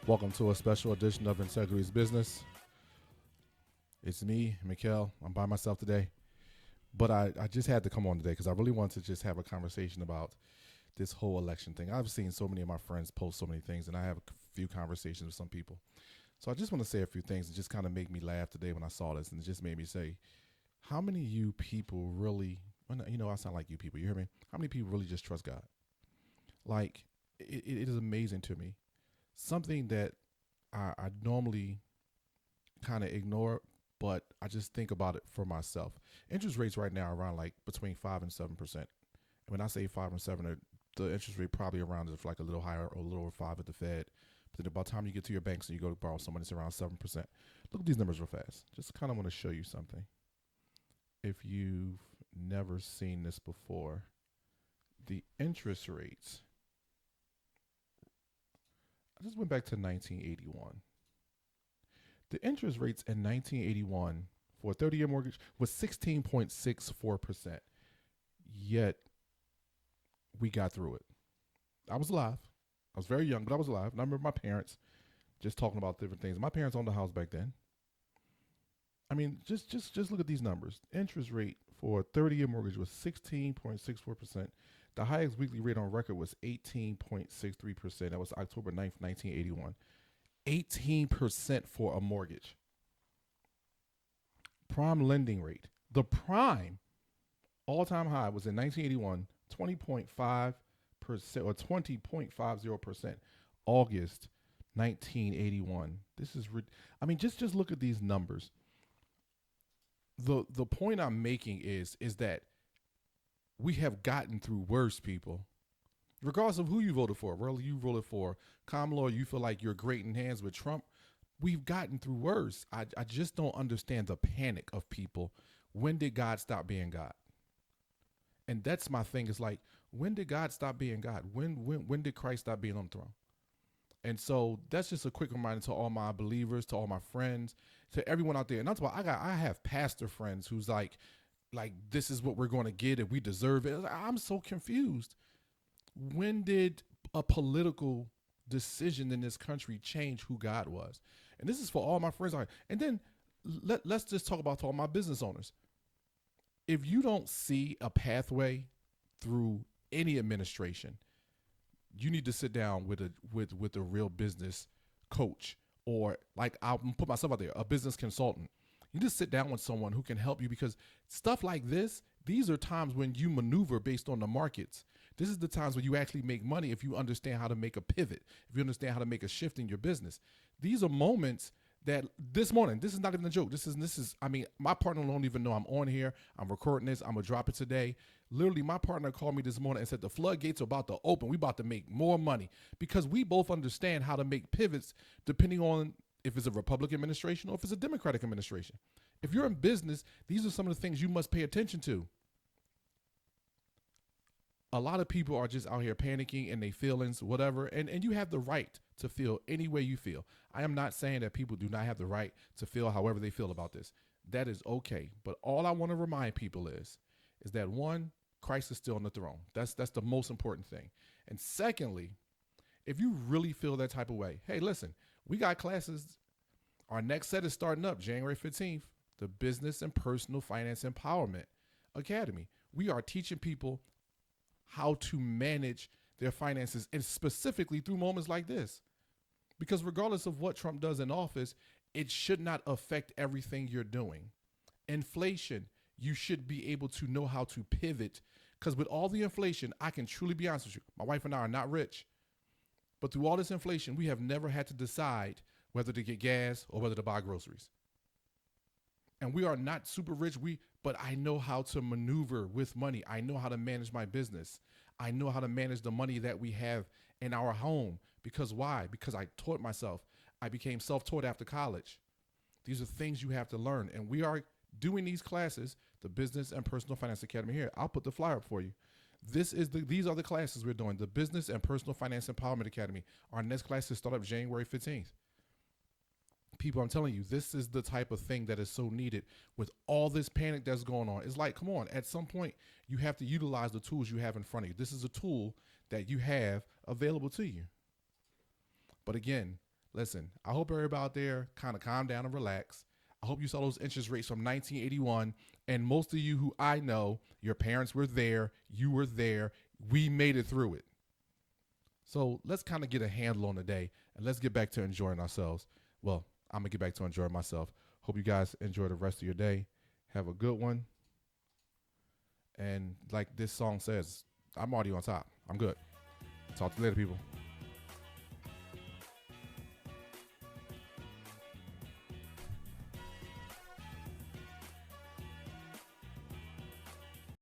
Welcome to a special edition of Integrity's Business. It's me, Mikkel. I'm by myself today. But I just had to come on today because I really wanted to just have a conversation about this whole election thing. I've seen so many of my friends post so many things, and I have a few conversations with some people. So I just want to say a few things and just kind of make me laugh today when I saw this, and it just made me say, how many of you people really, I sound like you people, you hear me? How many people really just trust God? Like, it is amazing to me. Something that I normally kind of ignore, but I just think about it for myself. Interest rates right now are around like between 5 and 7%. And when I say 5 and 7, the interest rate probably around is like a little higher or a little over 5 at the Fed. But then by the time you get to your banks and you go to borrow someone, it's around 7%. Look at these numbers real fast. Just kind of want to show you something. If you've never seen this before, the interest rates. I just went back to 1981. The interest rates in 1981 for a 30-year mortgage was 16.64%. Yet we got through it. I was alive. I was very young, but I was alive. And I remember my parents just talking about different things. My parents owned the house back then. I mean, just look at these numbers. Interest rate for a 30-year mortgage was 16.64%. The highest weekly rate on record was 18.63%. That was October 9th, 1981. 18% for a mortgage. Prime lending rate. The prime all-time high was in 1981, 20.5% or 20.50%. August 1981. This is, just look at these numbers. The point I'm making is that we have gotten through worse, people. Regardless of who you voted for, whether you voted for Kamala or you feel like you're great in hands with Trump, we've gotten through worse. I just don't understand the panic of people. When did God stop being God? And that's my thing. It's like, when did God stop being God? When did Christ stop being on the throne? And so that's just a quick reminder to all my believers, to all my friends, to everyone out there. And that's why I have pastor friends who's like this is what we're going to get if we deserve it. I'm so confused. When did a political decision in this country change who God was? And this is for all my friends. And then let's just talk about to all my business owners. If you don't see a pathway through any administration, you need to sit down with a real business coach, or like, I'll put myself out there, a business consultant. You just sit down with someone who can help you, because stuff like this, these are times when you maneuver based on the markets. This is the times when you actually make money if you understand how to make a pivot, if you understand how to make a shift in your business. These are moments that this morning, this is not even a joke. This is, my partner don't even know I'm on here. I'm recording this. I'm going to drop it today. Literally, my partner called me this morning and said the floodgates are about to open. We about to make more money, because we both understand how to make pivots depending on if it's a Republican administration or if it's a Democratic administration. If you're in business, these are some of the things you must pay attention to. A lot of people are just out here panicking in their feelings, whatever, and you have the right to feel any way you feel. I am not saying that people do not have the right to feel however they feel about this. That is okay. But all I want to remind people is that, one, Christ is still on the throne. That's the most important thing. And secondly, if you really feel that type of way, hey, listen, we got classes. Our next set is starting up January 15th, the Business and Personal Finance Empowerment Academy. We are teaching people how to manage their finances, and specifically through moments like this. Because regardless of what Trump does in office, it should not affect everything you're doing. Inflation, you should be able to know how to pivot, because with all the inflation, I can truly be honest with you, my wife and I are not rich, but through all this inflation, we have never had to decide whether to get gas or whether to buy groceries. And we are not super rich, but I know how to maneuver with money. I know how to manage my business. I know how to manage the money that we have in our home. Because why? Because I taught myself. I became self-taught after college. These are things you have to learn. And we are doing these classes, the Business and Personal Finance Academy here. I'll put the flyer up for you. These are the classes we're doing, the Business and Personal Finance Empowerment Academy. Our next classes start up January 15th. People, I'm telling you, this is the type of thing that is so needed with all this panic that's going on. It's like, come on, at some point, you have to utilize the tools you have in front of you. This is a tool that you have available to you. But again, Listen, I hope everybody out there kind of calm down and relax. I hope you saw those interest rates from 1981. And most of you who I know, your parents were there, you were there, we made it through it. So let's kind of get a handle on the day and let's get back to enjoying ourselves. Well, I'm going to get back to enjoying myself. Hope you guys enjoy the rest of your day. Have a good one. And like this song says, I'm already on top. I'm good. Talk to you later, people.